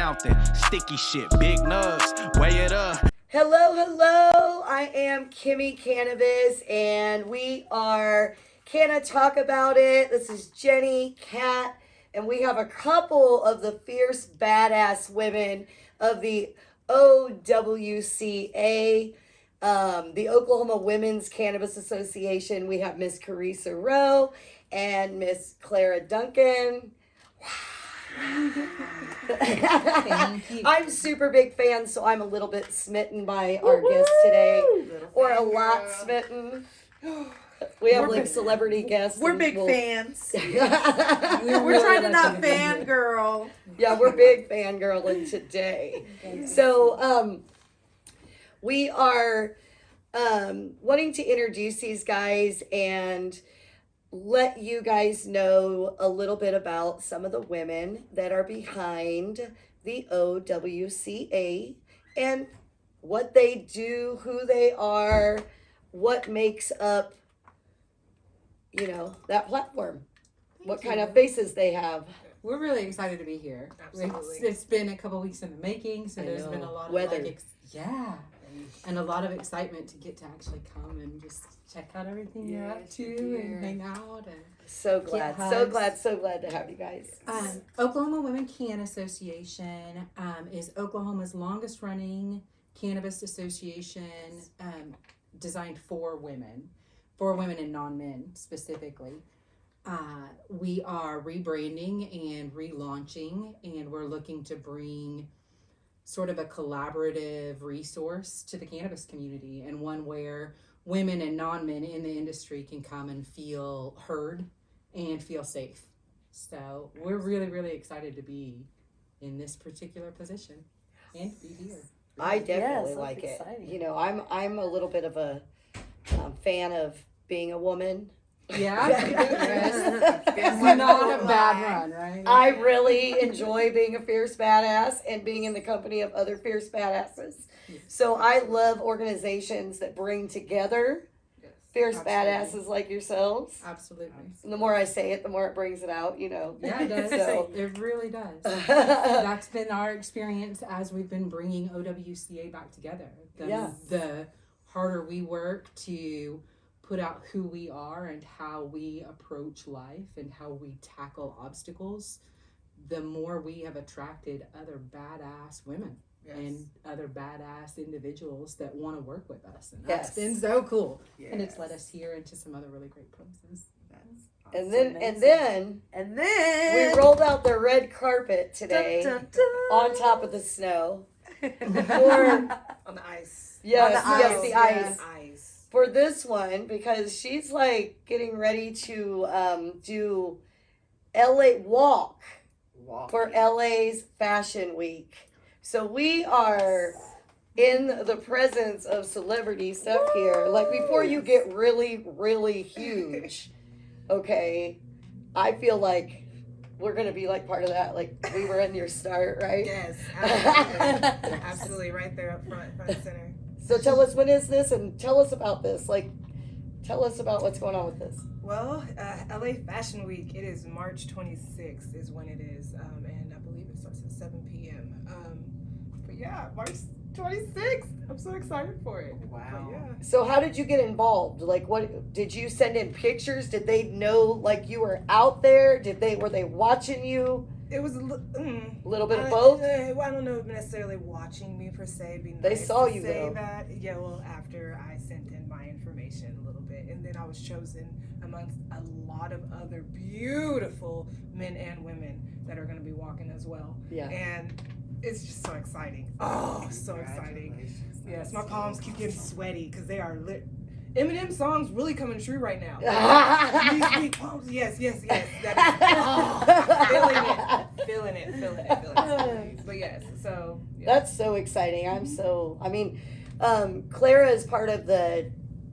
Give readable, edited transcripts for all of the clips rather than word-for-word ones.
fountain. Sticky shit, big nugs, weigh it up. Hello, hello. I am Kimmy Cannabis, and we are Canna Talk About It. This is Jenny, Kat, and we have a couple of the fierce, badass women of the OWCA, the Oklahoma Womans Cannabis Association. We have Miss Carisa Rowe and Miss Clara Duncan. Thank you. I'm super big fan, so I'm a little bit smitten by our guest today, or a lot smitten. We have like celebrity guests. We're big fans. We're We're trying to not fangirl. Yeah, we're big fangirling today. So we are wanting to introduce these guys and let you guys know a little bit about some of the women that are behind the OWCA and what they do, who they are, what makes up, that platform, what kind of faces they have. We're really excited to be here. Absolutely. It's been a couple weeks in the making, so there's been a lot of weather. And a lot of excitement to get to actually come and just check out everything you're up to and hang out. And So glad to have you guys. Oklahoma Womans Cannabis Association is Oklahoma's longest running cannabis association designed for women and non-men specifically. We are rebranding and relaunching, and we're looking to bring sort of a collaborative resource to the cannabis community, and one where women and non-men in the industry can come and feel heard and feel safe. So we're really, really excited to be in this particular position and to be here. I definitely like it. exciting. I'm a little bit of a fan of being a woman. Yeah, it's not a bad run, right? I really enjoy being a fierce badass and being in the company of other fierce badasses. So I love organizations that bring together fierce badasses like yourselves. Absolutely. And the more I say it, the more it brings it out, Yeah, it does. So- It really does. That's been our experience as we've been bringing OWCA back together. The harder we work to put out who we are and how we approach life and how we tackle obstacles, the more we have attracted other badass women and other badass individuals that want to work with us. And that's been so cool. Yes. And it's led us here into some other really great places. And then we we rolled out the red carpet today on top of the snow. on the ice. Yes, On the yes, the ice. Ice. For this one, because she's like getting ready to do walk for LA's Fashion Week. So we are in the presence of celebrity stuff here. Like before you get really, really huge, okay, I feel like we're gonna be like part of that. Like we were in your start, right? Yes, absolutely. Absolutely, right there up front and center. So tell us, when is this, and tell us about this. Like, tell us about what's going on with this. Well, LA Fashion Week, it is March 26th is when it is, and I believe it starts at 7 p.m. But yeah, March 26th. I'm so excited for it. Wow. Yeah. So how did you get involved? Like, what did you send in pictures? Did they know like you were out there? Were they watching you? It was a Little bit of both? Well, I don't know if necessarily watching me per se. It'd be They nice saw to you, say though. that. Yeah, well, after I sent in my information a little bit, and then I was chosen amongst a lot of other beautiful men and women that are going to be walking as well. Yeah. And it's just so exciting. Oh, so exciting. Yes, my palms keep getting sweaty because they are lit. Eminem songs really coming true right now. These sweet palms. Yes. That is, feeling it. But yes, so. Yeah. That's so exciting. Clara is part of the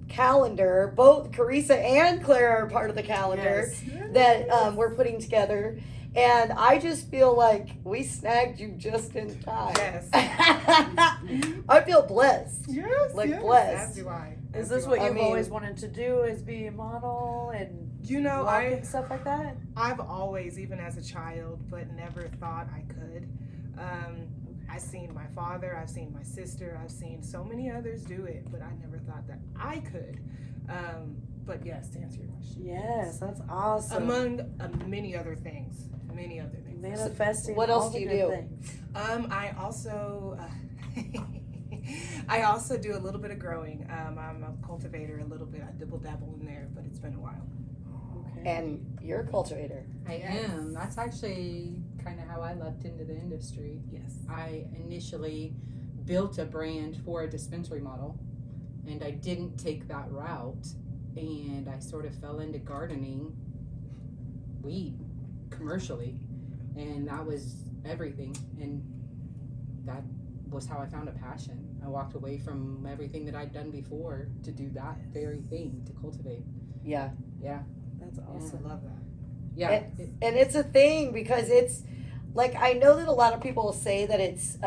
calendar. Both Carisa and Clara are part of the calendar that we're putting together. And I just feel like we snagged you just in time. Yes. I feel blessed. Yes. Blessed. As do I. Is this what you've always wanted to do? Is be a model and walk and stuff like that? I've always, even as a child, but never thought I could. I've seen my father, I've seen my sister, I've seen so many others do it, but I never thought that I could. But yes, to answer your question. Yes, that's awesome. Among many other things. Manifesting. What else all do you the good do? things. I also I also do a little bit of growing. I'm a cultivator a little bit. I dibble dabble in there, but it's been a while. Okay. And you're a cultivator. I am. That's actually kind of how I leapt into the industry. Yes. I initially built a brand for a dispensary model, and I didn't take that route, and I sort of fell into gardening weed commercially, and that was everything, and that was how I found a passion. I walked away from everything that I'd done before to do that very thing, to cultivate. Yeah. That's I awesome. love that. Yeah. And it's a thing because it's like, I know that a lot of people say that it's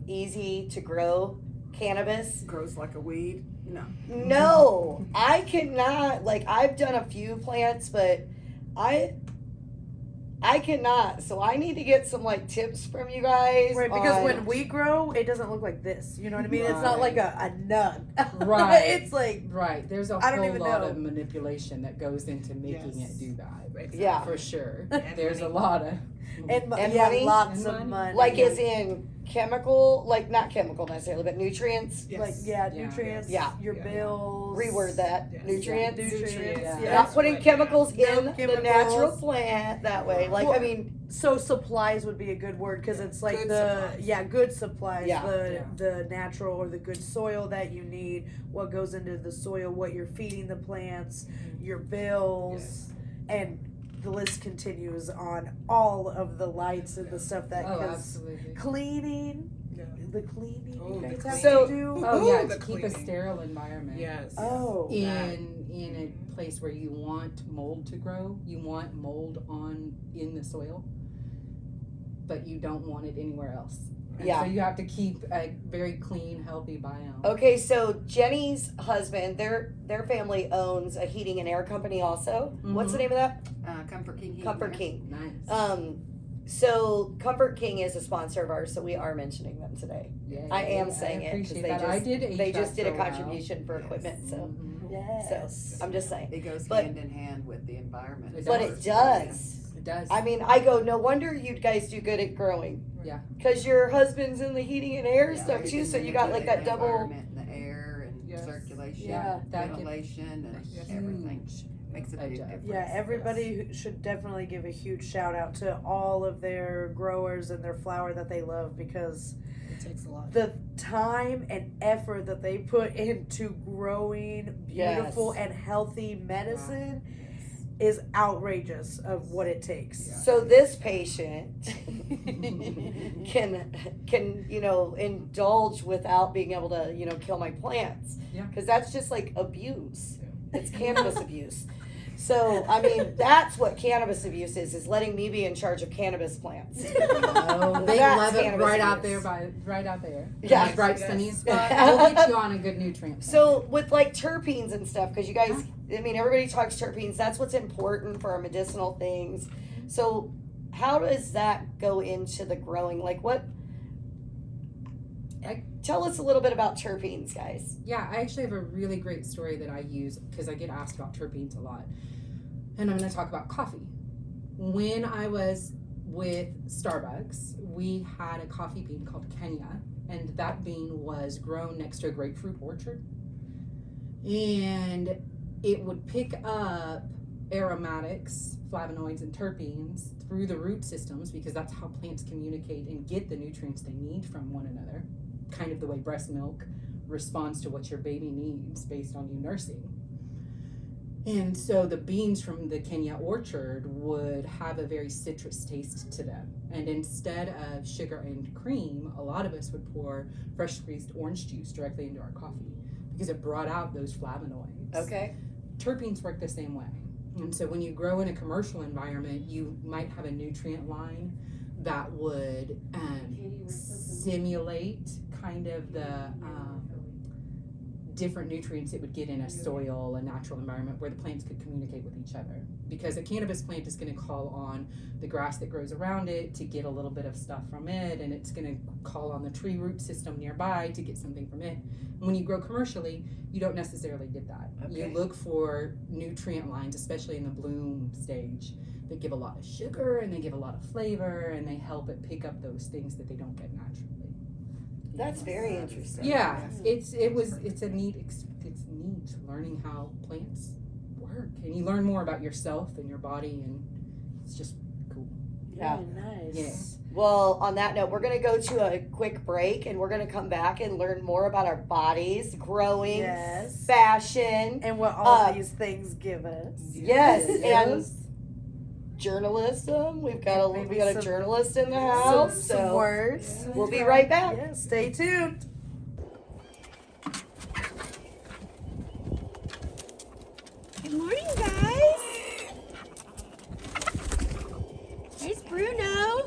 easy to grow cannabis. Grows like a weed. No. No, I cannot. Like, I've done a few plants, but I cannot. So I need to get some like tips from you guys. Right, because on- when we grow, it doesn't look like this. You know what I mean? It's not like a nut. Right. It's like, Right. There's a I don't whole even lot know. of manipulation that goes into making Yes. it do that. Yeah. For sure. And There's a money. lot of and And yeah, money? lots And of money. money. like as in chemical, like not chemical necessarily, but nutrients. Yes. Like Yeah. nutrients, Yeah. your Yeah. bills. Reword that. Yes. Nutrients. Nutrients. Yeah. Yeah. Not putting Right. chemicals No in the chemicals. natural plant that way. Like, Well, I mean, So supplies would be a good word because it's like Good supplies. good supplies, Yeah. the natural or the good soil that you need, what goes into the soil, what you're feeding the plants, your bills, and the list continues on all of the lights and the stuff that Oh, 'cause absolutely. cleaning, Yeah. the cleaning Oh, you the guys have So- to do. Oh Ooh, yeah, the to keep a cleaning. sterile environment. Yes. Oh. In a place where you want mold to grow, you want mold in the soil, but you don't want it anywhere else. And Yeah. So you have to keep a very clean, healthy biome. okay, so Jenny's husband, their family owns a heating and air company also. What's the name of that? Comfort King. Heating Comfort Air. King. Nice. So Comfort King is a sponsor of ours, so we are mentioning them today. Yeah, I am saying it, 'cause appreciate they that. just- I did They HVAC just did a for while. contribution for Yes. equipment, so Mhm. Yes. I'm just saying. It goes But- hand in hand with the environment. It But does. it does. It does. I mean, I go, no wonder you guys do good at growing. Yeah. Because your husband's in the heating and air Yeah, stuff too, can so you got like that manipulate the double. environment and the air and Yes. circulation, Yeah. That can- ventilation, and Yes. everything. Huge. Makes a big difference. Yeah, everybody should definitely give a huge shout out to all of their growers and their flower that they love because It takes a lot. the time and effort that they put into growing beautiful Yes. and healthy medicine is outrageous of what it takes. Yeah. So this patient can indulge without being able to kill my plants. Yeah. Because that's just like abuse. It's cannabis abuse. So I mean that's what cannabis abuse is letting me be in charge of cannabis plants. Oh, they That's love it cannabis right out abuse. there, right out there. Yeah. Nice, bright Yes. sunny spot. We'll get you on a good nutrient. So with like terpenes and stuff, because you guys, I mean, everybody talks terpenes. That's what's important for our medicinal things. So how does that go into the growing? Like what? Tell us a little bit about terpenes, guys. Yeah, I actually have a really great story that I use because I get asked about terpenes a lot. And I'm going to talk about coffee. When I was with Starbucks, we had a coffee bean called Canna, and that bean was grown next to a grapefruit orchard. And it would pick up aromatics, flavonoids, and terpenes through the root systems because that's how plants communicate and get the nutrients they need from one another. Kind of the way breast milk responds to what your baby needs based on you nursing. And so the beans from the Kenya orchard would have a very citrus taste to them. And instead of sugar and cream, a lot of us would pour fresh squeezed orange juice directly into our coffee because it brought out those flavonoids. Okay. Terpenes work the same way. And so when you grow in a commercial environment, you might have a nutrient line that would simulate kind of the different nutrients it would get in a soil, a natural environment where the plants could communicate with each other. Because a cannabis plant is going to call on the grass that grows around it to get a little bit of stuff from it, and it's going to call on the tree root system nearby to get something from it. When you grow commercially, you don't necessarily get that. Okay. You look for nutrient lines, especially in the bloom stage, that give a lot of sugar and they give a lot of flavor, and they help it pick up those things that they don't get naturally. That's very interesting. Yeah, it's neat learning how plants work, and you learn more about yourself and your body, and it's just cool. Yeah. Nice. Yes. Well, on that note, we're going to go to a quick break, and we're going to come back and learn more about our bodies, growing, Yes. fashion, And what all these things give us. yes, and journalism. We got a some- journalist in the Some, house, some so words. we'll be right back. Yeah, stay tuned. Good morning, guys. There's Bruno.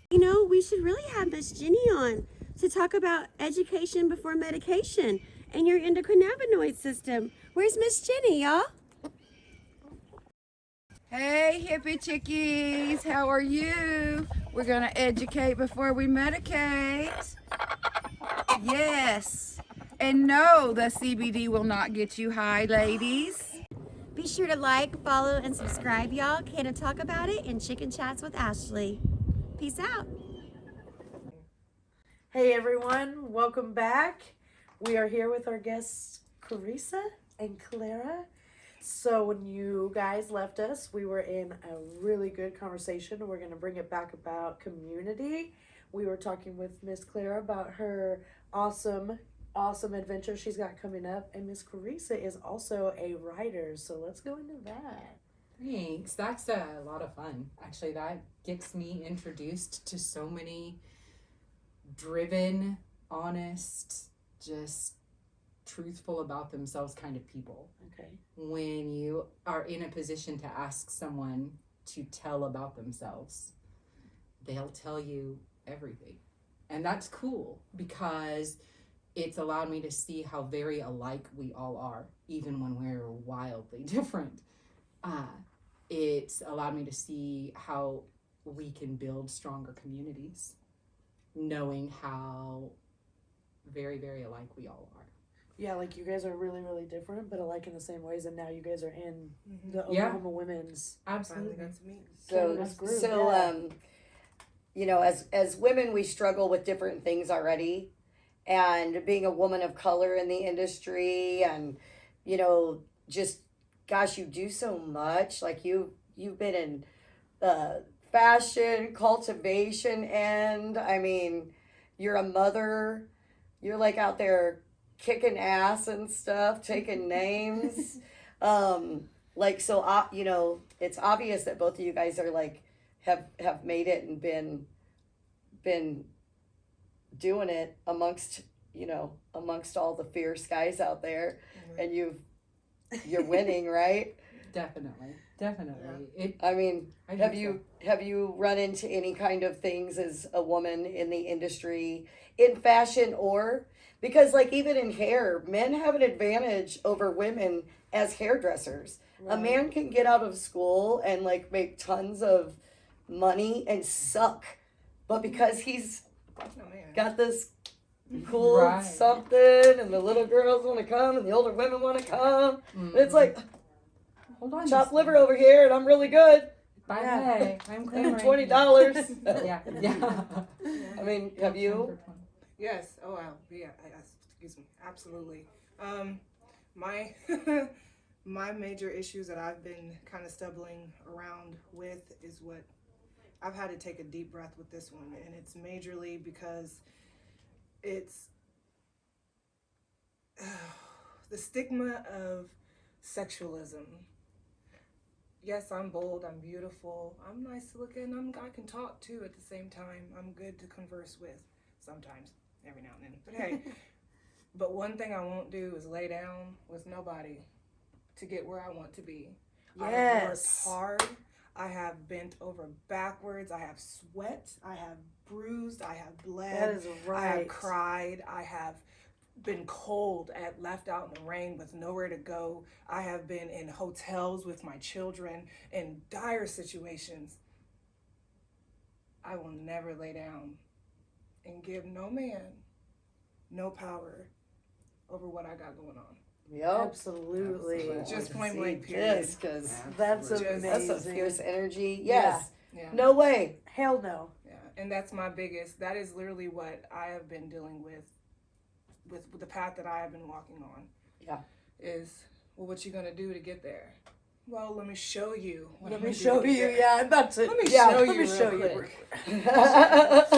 You know, we should really have Miss Jenny on to talk about education before medication and your endocannabinoid system. Where's Miss Jenny, y'all? Hey, hippie chickies, how are you? We're gonna educate before we medicate. Yes. And no, the CBD will not get you high, ladies. Be sure to like, follow, and subscribe, y'all. Canna talk about it in Chicken Chats with Ashley. Peace out. Hey everyone, welcome back. We are here with our guests Carisa and Clara. So when you guys left us, we were in a really good conversation. We're going to bring it back about community. We were talking with Miss Clara about her awesome adventure she's got coming up, and Miss Carisa is also a writer. So let's go into that. Thanks. That's a lot of fun. Actually, that gets me introduced to so many driven, honest, just truthful about themselves kind of people. Okay. When you are in a position to ask someone to tell about themselves, they'll tell you everything. And that's cool because it's allowed me to see how very alike we all are, even when we're wildly different. It's allowed me to see how we can build stronger communities, knowing how very, very alike we all are. Yeah, like you guys are really, really different, but alike in the same ways, and now you guys are in the Yeah. Oklahoma Women's. Absolutely. Finally got to meet. Cannabis group, So, yeah. you know, as women, we struggle with different things already, and being a woman of color in the industry, and you know, just gosh, you do so much. Like you've been in fashion, cultivation, and I mean, you're a mother. You're like out there kicking ass and stuff, taking names. Like so, you know, it's obvious that both of you guys are like have made it and been doing it amongst all the fierce guys out there, and you're winning, right? Definitely. I mean, I have think you run into any kind of things as a woman in the industry, in fashion, or because like even in hair, men have an advantage over women as hairdressers. A man can get out of school and like make tons of money and suck, but because he's Oh, man. got this cool Right. something, and the little girls want to come and the older women want to come, and it's like Hold on. chopped liver over here, and I'm really good. Bye. Yeah. Hey, I'm clamoring. $20. Yeah. Yeah. I mean, have you? Yes. Oh wow. Yeah. Excuse me. Absolutely. My my major issues that I've been kind of stumbling around with is what I've had to take a deep breath with this one, and it's majorly because it's the stigma of sexualism. Yes, I'm bold, I'm beautiful, I'm nice looking, I can talk too at the same time. I'm good to converse with sometimes, every now and then. But hey, But one thing I won't do is lay down with nobody to get where I want to be. I have worked Yes. hard. I have bent over backwards. I have sweat. I have bruised. I have bled. That is I have right. cried. I have been cold at left out in the rain with nowhere to go. I have been in hotels with my children in dire situations. I will never lay down and give no man no power over what I got going on. Yep. Absolutely. Just point blank, period. Yes, because That's Just- amazing. that's some fierce energy. Yes. Yeah. No way. Hell no. Yeah, and that's my biggest. That is literally what I have been dealing with the path that I have been walking on. Yeah. Is, well, what you gonna do to get there? Well, let me show you. What Let I'm me gonna do show to get you. there. Yeah, that's it. Let me yeah, show let you. me real show you. quick.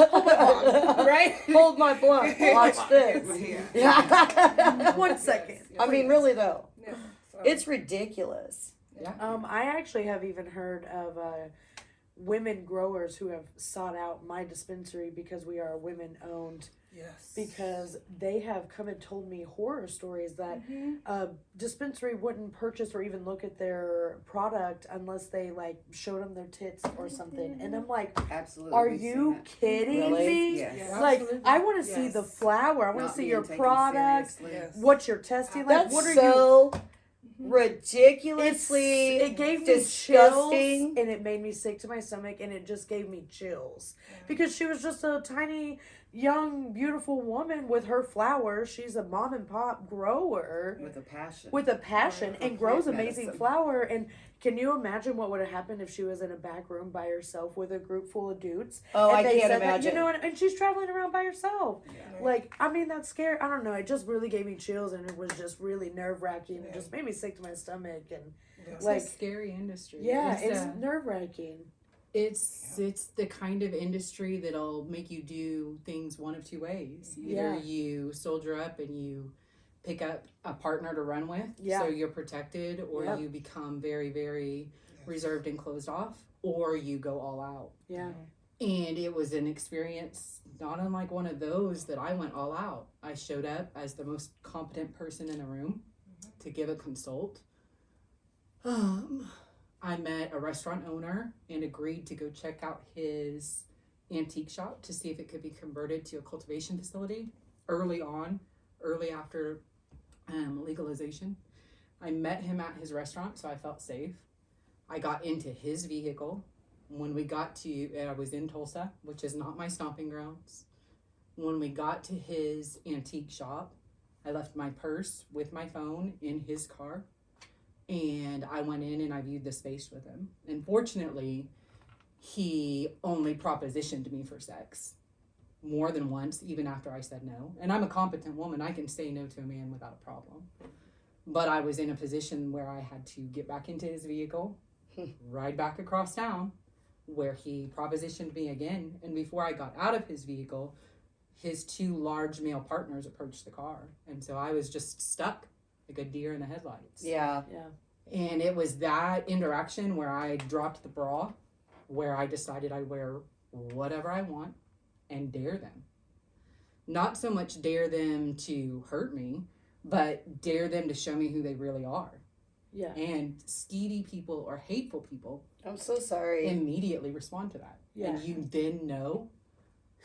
Hold Right? Hold my blunt. Watch this. Yeah. Yeah. 1 second. I mean, really though, Yeah. So, it's ridiculous. I actually have even heard of women growers who have sought out my dispensary because we are women owned. yes. Because they have come and told me horror stories that Mhm. a dispensary wouldn't purchase or even look at their product unless they like showed them their tits or something. And I'm like, Absolutely. are we've seen you it. kidding Really? me? Yes. Yeah. Like, Absolutely. I want to see the Yes. flower. I want Not to see being your taken product. seriously. Yes. What you're testing. Like, That's what are you? so Mhm. ridiculously It gave me disgusting. chills, and it made me sick to my stomach, and it just gave me chills Yeah. because she was just a tiny, young, beautiful woman with her flowers. She's a mom and pop grower With a passion. with a passion For and grows plant amazing medicine. flower. And can you imagine what would have happened if she was in a back room by herself with a group full of dudes? Oh, and I they can't said that, imagine. you know, and she's traveling around by herself. Yeah. Like, I mean, that's scary. I don't know. It just really gave me chills, and it was just really nerve wracking. Yeah. It just made me sick to my stomach, and Yeah. It's like, a scary industry. yeah, it's uh, nerve wracking. it's the kind of industry that'll make you do things one of two ways. Either Yeah. you soldier up and you pick up a partner to run with, Yeah. so you're protected, or Yep. you become very, very Yes. reserved and closed off, or you go all out. Yeah. And it was an experience not unlike one of those that I went all out. I showed up as the most competent person in the room to give a consult. I met a restaurant owner and agreed to go check out his antique shop to see if it could be converted to a cultivation facility early after legalization. I met him at his restaurant, so I felt safe. I got into his vehicle. When we got to, I was in Tulsa, which is not my stomping grounds. When we got to his antique shop, I left my purse with my phone in his car, and I went in and I viewed the space with him. And fortunately, he only propositioned me for sex more than once, even after I said no. And I'm a competent woman. I can say no to a man without a problem. But I was in a position where I had to get back into his vehicle, ride back across town, where he propositioned me again. And before I got out of his vehicle, his two large male partners approached the car. And so I was just stuck like a deer in the headlights. Yeah. And it was that interaction where I dropped the bra, where I decided I'd wear whatever I want and dare them. Not so much dare them to hurt me, but dare them to show me who they really are. Yeah. And skeety people or hateful people I'm so sorry. immediately respond to that. Yeah. And you then know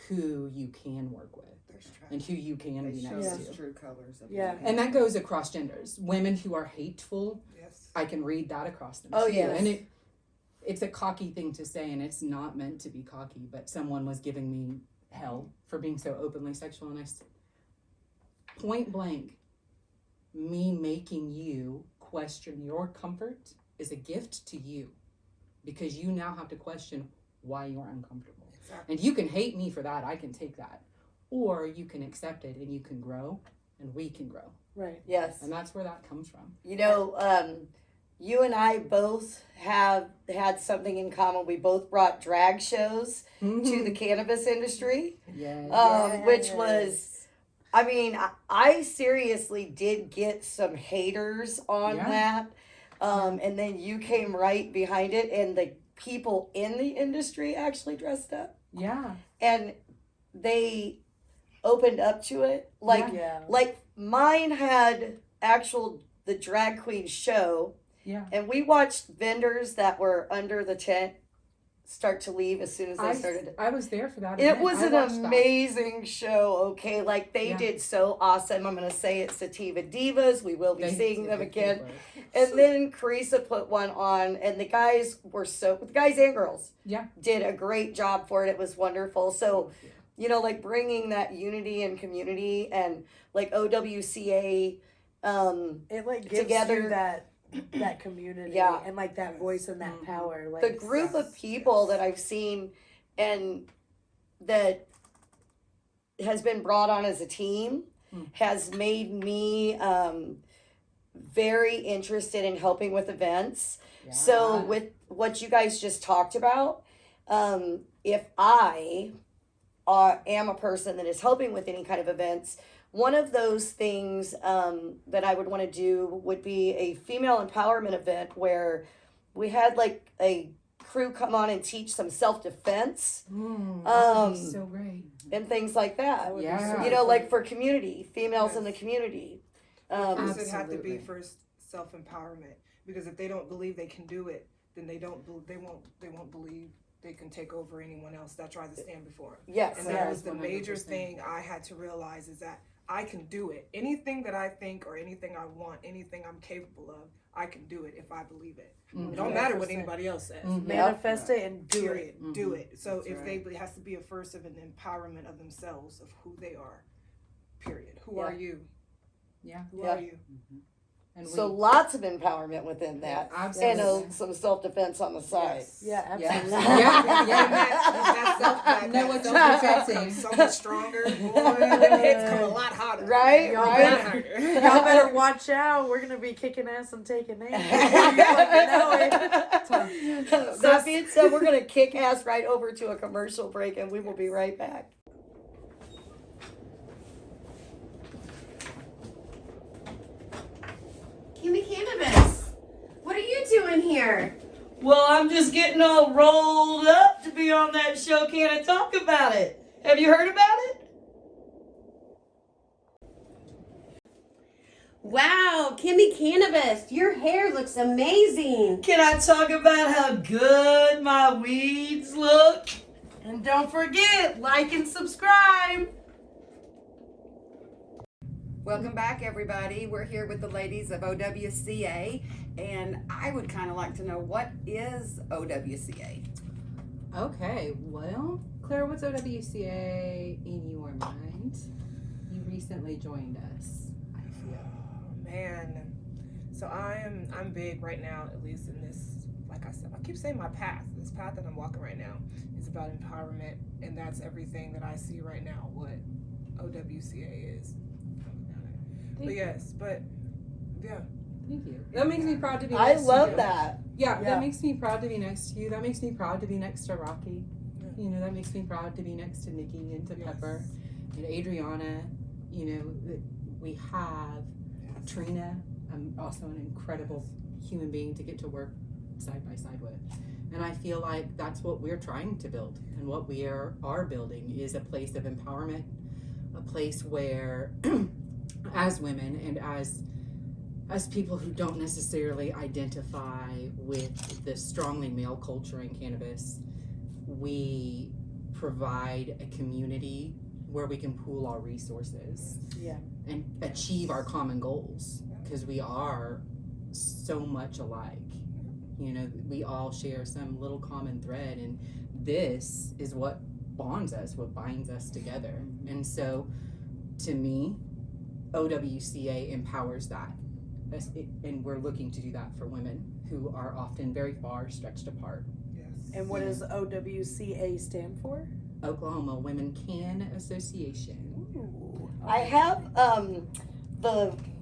who you can work with There's and who you can They be show next us to. true colors of Yeah. the And that goes across genders. Women who are hateful, Yes. I can read that across them Oh, too. yes. And it's a cocky thing to say, and it's not meant to be cocky, but someone was giving me hell for being so openly sexual, and I said, point blank, me making you question your comfort is a gift to you, because you now have to question why you're uncomfortable. Exactly. And you can hate me for that, I can take that. Or you can accept it and you can grow, and we can grow. Right. Yes. And that's where that comes from. You know, you and I both have had something in common. We both brought drag shows to the cannabis industry, Yeah. which was, I mean, I seriously did get some haters on Yeah. that. And then you came right behind it, and the people in the industry actually dressed up. Yeah. And they opened up to it. Like Yeah. like mine had the drag queen show. Yeah. And we watched vendors that were under the tent start to leave as soon as they started. I was there for that. It event. was I an watched that. amazing show, okay? Like, they Yeah. did so awesome. I'm going to say it's Sativa Divas. We will be They seeing did them good again. work. And then Carisa put one on, and the guys the guys and girls Yeah. did a great job for it. It was wonderful. So, you know, like bringing that unity and community and like OWCA, It like gives together. you that community, Yeah. and like that voice and that Mhm. power. Like the group of people that I've seen and that has been brought on as a team has made me very interested in helping with events. So Yeah. with what you guys just talked about, if I am a person that is helping with any kind of events, one of those things that I would want to do would be a female empowerment event where we had like a crew come on and teach some self-defense That would be so great. and things like that. would be Yeah. so You know, cool. like for community, females in the community. First, it have to be Absolutely. first self-empowerment, because if they don't believe they can do it, then they won't believe they can take over anyone else that tries to stand before them. Yes. And that Yes, was the major 100%. thing I had to realize, is that I can do it. Anything that I think or anything I want, anything I'm capable of, I can do it if I believe it. It don't matter what 100%. anybody else says. manifest it and do Period. it. Do it. So That's if right. it has to be a first of an empowerment of themselves, of who they are. Period. Who Yeah. are you? Yeah. Who Yeah. are you? And So lots of empowerment within that. And absolutely. some self-defense on the side. Yes. Yeah, Yeah. absolutely. Know what you're self-defense defending. comes so much stronger. Boy, the hits come a lot hotter. Right, Y'all right. better, y'all better watch out. We're gonna be kicking ass and taking names. You fucking know it. That being said, we're going to kick ass right over to a commercial break and we will be right back. Kimmy Cannabis, what are you doing here? Well, I'm just getting all rolled up to be on that show. Canna talk about it. Have you heard about it? Wow, Kimmy Cannabis, your hair looks amazing. Can I talk about how good my weeds look? And don't forget, like and subscribe. Welcome back, everybody. We're here with the ladies of OWCA, and I would kind of like to know, what is OWCA? Okay, well, Clara, what's OWCA in your mind? You recently joined us, I feel. Oh, man. So I'm big right now, at least in this, like I said, I keep saying this path that I'm walking right now is about empowerment, and that's everything that I see right now, what OWCA is. Thank you. Yeah. Thank you. That makes me proud to be I next to love you. that. Yeah, Yeah. that makes me proud to be next to you. That makes me proud to be next to Rocky. Yeah. You know, that makes me proud to be next to Nikki and to Yes. Pepper and Adriana. You know, we have Trina, also an incredible human being to get to work side by side with. And I feel like that's what we're trying to build. And what we are building is a place of empowerment, a place where as women and as people who don't necessarily identify with the strongly male culture in cannabis, we provide a community where we can pool our resources Yeah. and achieve our common goals, because we are so much alike. You know, we all share some little common thread, and this is what bonds us, what binds us together. And so to me, OWCA empowers that, and we're looking to do that for women who are often very far stretched apart. Yes. And what does OWCA stand for? Oklahoma Womans Cannabis Association. Ooh. I have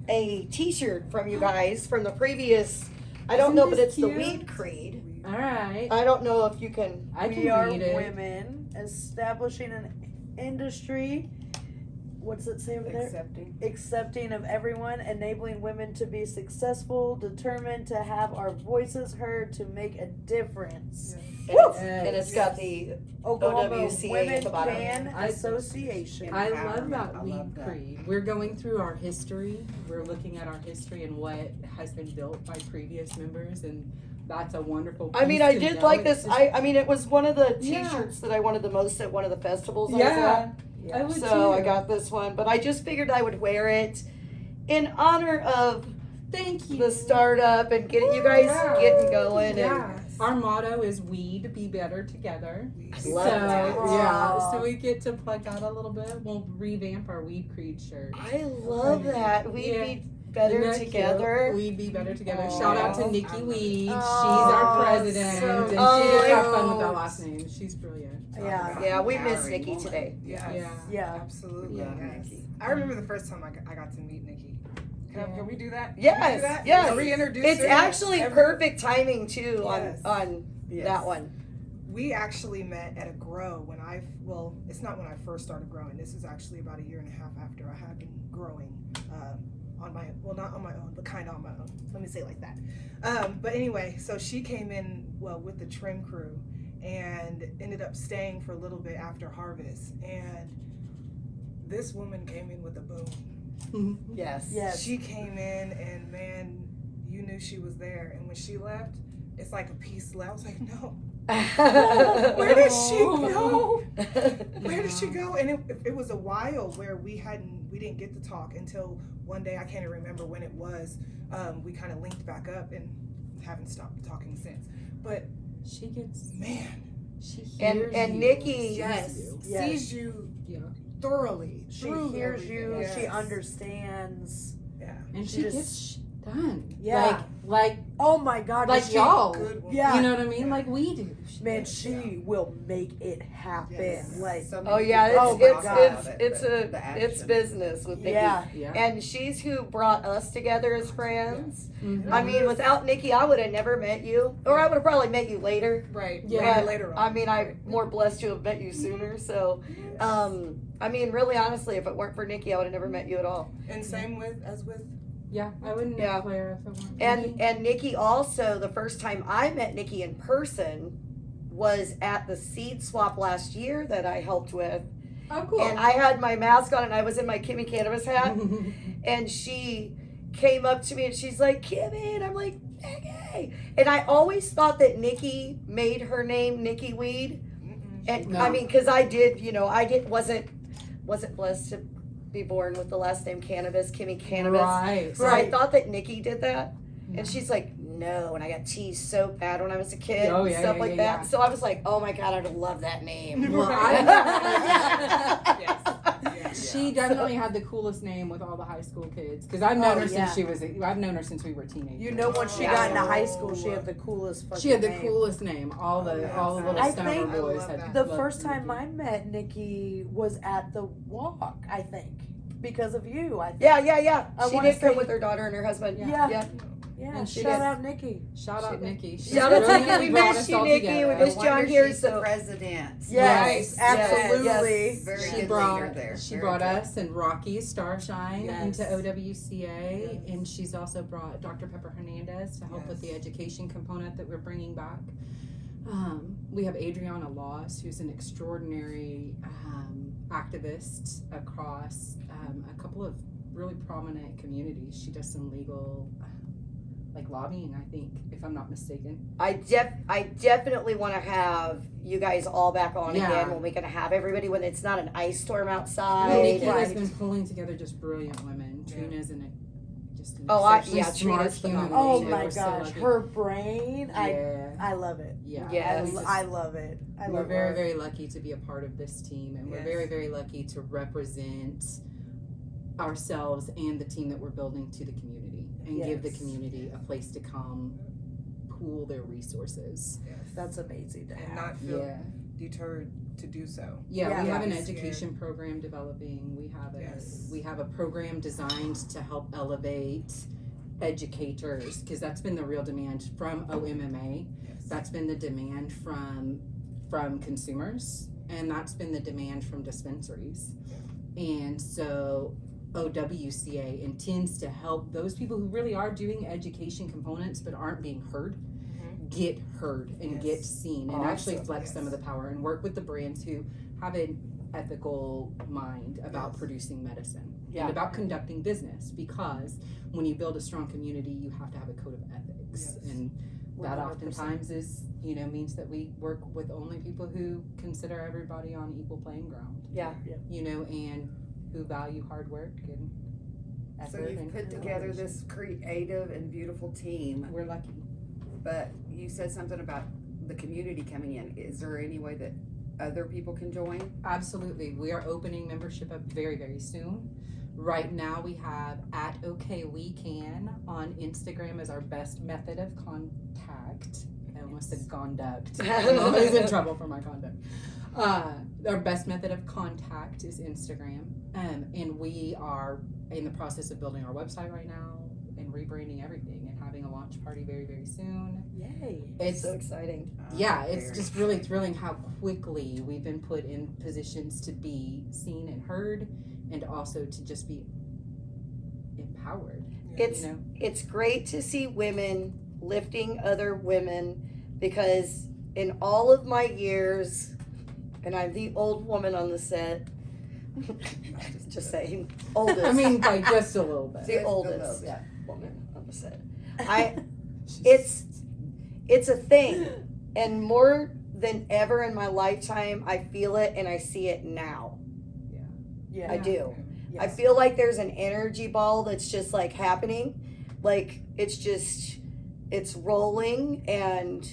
a t-shirt from you guys from the previous, I don't Isn't know, but this it's the cute? Weed Creed. All right. I don't know if you can. I We can are read it. women establishing an industry what's it say over there? Accepting. Accepting of everyone, enabling women to be successful, determined to have our voices heard, to make a difference. And it's got the Oklahoma OWCA at Women the bottom. Cannabis Association. I love Empowerment. that I weed love that. creed. We're going through our history. We're looking at our history and what has been built by previous members, and that's a wonderful piece I mean, I to did know. like It's this. just- I mean, it was one of the Yeah. T-shirts that I wanted the most at one of the festivals I was Yeah, I at. would So too. I got this one, but I just figured I would wear it in honor of Thank you. the startup and getting you guys Yeah. getting going. Yeah. Our motto is "Weed be better together." And So love that. yeah, so we get to plug out a little bit. We'll revamp our weed creed shirt. I love that. We'd Yeah. be better Isn't that together. cute? We'd be better together. Aw. Shout out to Nikki Weed. She's Aw, our president, so and she just have fun with cute. that last name. She's brilliant. Yeah. Yeah, we miss Empowering Nikki woman. today. Yes. Yeah. Yeah. Absolutely. Yeah. Yes. I remember the first time I got to meet Nikki. Can we do that? Can we Yes, do that? yes. Can we introduce It's her? actually Every- perfect timing too Yes. on Yes. that one. We actually met at a grow when well, it's not when I first started growing. This is actually about a year and a half after I had been growing on my, well, not on my own, but kind of on my own. Let me say it like that. But anyway, so she came in, well, with the trim crew and ended up staying for a little bit after harvest. And this woman came in with a boom. Yes. Yes. She came in and man, you knew she was there. And when she left, it's like a piece left. I was like, no. Where did she go? Where did she go? And it was a while where we didn't get to talk until one day. I can't even remember when it was. We kind of linked back up and haven't stopped talking since. But She gets, man, she And- hears and you, Nikki- sees yes, you. Yes. sees you Yeah. thoroughly. She through hears everything. you. Yes. She understands. Yeah. And She she just- gets done. Yeah. Like Oh my God. like she, y'all. Good woman. Yeah. You know what I mean? Yeah. Like we do. Man, she will make it happen. Yes. Like, So Oh many yeah, people Oh it's my talk it's God. about it's it, but the it's action. business with Nikki. yeah. Yeah. And she's who brought us together as friends. Mhm. I mean, without Nikki, I would have never met you, or I would have probably met you later. Right. Yeah. Later on. I mean, I'm more blessed to have met you sooner. So, I mean, really, honestly, if it weren't for Nikki, I would have never met you at all. And same with Yeah, I wouldn't Yeah. know Clara if it weren't And Nikki. and Nikki also, the first time I met Nikki in person was at the seed swap last year that I helped with. Oh, cool. And I had my mask on and I was in my Kimmy Cannabis hat. And she came up to me and she's like, Kimmy, and I'm like, Nikki. And I always thought that Nikki made her name Nikki Weed. And No. I mean, because I did, wasn't blessed to be born with the last name Cannabis, Kimmy Cannabis. Right. So I thought that Nikki did that. And she's like, no. And I got teased so bad when I was a kid Oh, and yeah, stuff yeah, like yeah, that. yeah. So I was like, oh my God, I'd love that name. Well, Yes. She definitely had the coolest name with all the high school kids because I've known her yeah. since she was. I've known her since we were teenagers. You know, when she Yeah. got into high school, she had the coolest fucking She had the name. coolest name. All the little I stoner think- boys I love had. that. The loved first time Nikki. I met Nikki was at the walk, I think, because of you. I think. Yeah. I She wanna did come say- with her daughter and her husband. Yeah. Yeah. Yeah, And she shout did. out Nikki. Shout out She did. Nikki. She Shout out to really Nikki. We brought miss us you, all Nikki. together. We No miss wonder John here, she's so- the president. Yes, Yes, absolutely. yes. Very She good brought leader there. she Very brought good. us and Rocky Starshine Yes. into OWCA, and she's also brought Dr. Pepper Hernandez to help with the education component that we're bringing back. We have Adriana Loss, who's an extraordinary activist across a couple of really prominent communities. She does some legal like lobbying, I think, if I'm not mistaken. I definitely want to have you guys all back on Yeah. again when we can have everybody when it's not an ice storm outside. Nikki has right. been pulling together just brilliant women. Yeah. Trina's just an Oh, exceptionally smart Trina's human. phenomenal. Oh being. my We're so gosh, lucky. her brain, Yeah. I love it. Yeah. Yes. We just- I love it. I we're love very, her. very lucky to be a part of this team, and we're Yes. very, very lucky to represent ourselves and the team that we're building to the community and give the Yes. community a place to come pool their resources. That's amazing to And have. not feel Yeah. deterred to do so. Yeah, Yeah. we have an Not be scared. education program developing. Yes. We have a program designed to help elevate educators because that's been the real demand from OMMA. Yes. That's been the demand from consumers, and that's been the demand from dispensaries. And so OWCA intends to help those people who really are doing education components but aren't being heard get heard and get seen and actually flex some of the power and work with the brands who have an ethical mind about producing medicine and about conducting business, because when you build a strong community you have to have a code of ethics, and that 100%. oftentimes is, you know, means that we work with only people who consider everybody on equal playing ground, you know, and who value hard work and effort. So you've put together this creative and beautiful team. We're lucky. But you said something about the community coming in. Is there any way that other people can join? Absolutely. We are opening membership up very, very soon. Right now we have at OK We Can on Instagram as our best method of contact. I almost said conduct. I'm always in trouble for my conduct. Our best method of contact is Instagram. And we are in the process of building our website right now and rebranding everything and having a launch party very, very soon. Yay. It's so exciting. Yeah, it's just really thrilling how quickly we've been put in positions to be seen and heard, and also to just be empowered. It's great to see women lifting other women, because in all of my years, and I'm the old woman on the set, just saying, oldest. I mean, by just a little bit. The oldest woman on the set. It's a thing, and more than ever in my lifetime, I feel it and I see it now. I do. I feel like there's an energy ball that's just like happening, like it's rolling, and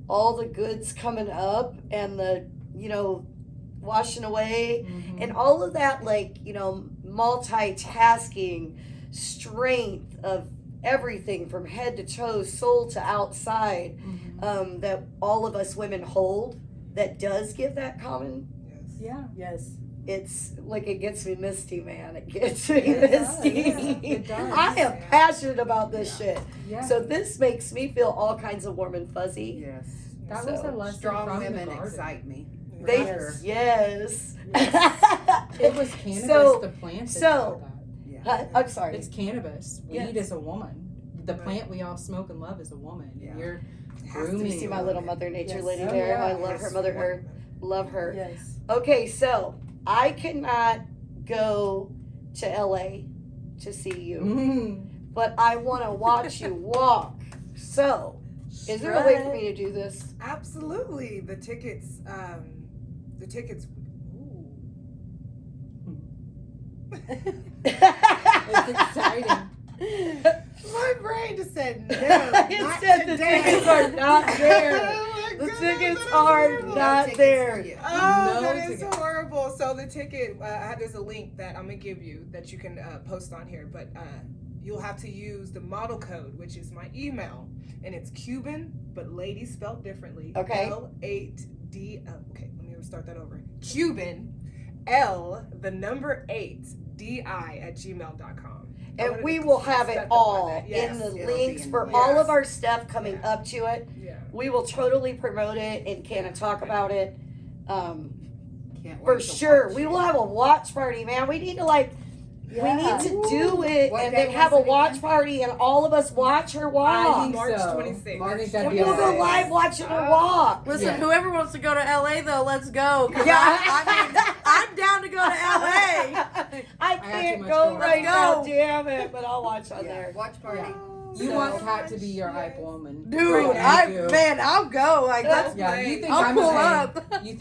all the goods coming up, and the, you know, washing away, and all of that, like, you know, multitasking, strength of everything from head to toe, soul to outside, that all of us women hold, that does give that common. It's like, it gets me misty, man. It gets me misty. It does. I am passionate about this shit. Yeah. So this makes me feel all kinds of warm and fuzzy. Yes. That was a lesson Strong from women the garden. excite me. They, Sure. It was cannabis, So- the plant. so- I'm sorry. It's cannabis. Weed is a woman. The plant we all smoke and love is a woman. Yeah. You're You grooming. see my little Mother Nature lady Oh, there? yeah. I love her, Mother Earth. Love her. Yes. Okay, so I cannot go to LA to see you, but I want to watch you walk. So, is there a way for me to do this? Absolutely. The tickets. It's exciting. My brain just said no. It not said the today. tickets are not there. Oh my The goodness, tickets that is are horrible. not tickets there. for you. Oh, No that is ticket. horrible. So the ticket, there's a link that I'm gonna give you that you can post on here, but you'll have to use the model code, which is my email, and it's Cuban, but lady spelled differently. Okay. L8D. Okay, let me start that over. Cuban, L8DI@gmail.com. And we will have it all in the It'll links be in for the all links. of our stuff coming up to it. Yeah. We will totally promote it and Canna talk about it. Can't For wait to sure. watch We it. will have a watch party, man. We need to we need to do it What and day then have a was it watch again? party and all of us watch her walk. March so. 26th. I think that'd And be we'll go amazing. live watching her walk. Listen, Yeah. whoever wants to go to LA though, let's go. 'Cause Yeah. I mean, I'm down to go to LA. I too can't much go going right on. now, Let's go. damn it, but I'll watch on Yeah, there. watch party. You So- want Kat to be your hype woman. Dude, You do. I'll go. Like, let's Yeah, you think I'll I'm pull hey, up. You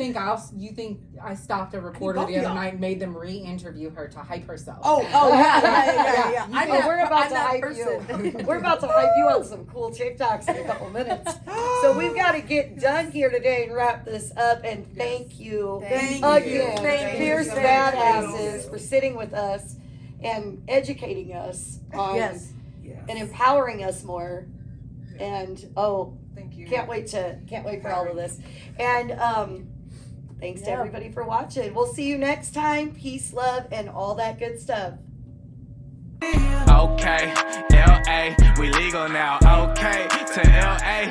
think I stopped a reporter both the other y'all. night and made them re-interview her to hype herself. Oh, yeah. Yeah. Oh, we're about I'm to that hype person. you. We're about to hype you on some cool TikToks in a couple minutes. So we've got to get done here today and wrap this up. And thank you Thank again, Thank you. fierce so much. badasses, for sitting with us and educating us on Yes. and empowering us more. And Thank you. can't wait for all of this. And thanks to everybody for watching. We'll see you next time. Peace, love, and all that good stuff. Okay, LA, we legal now. Okay, to LA,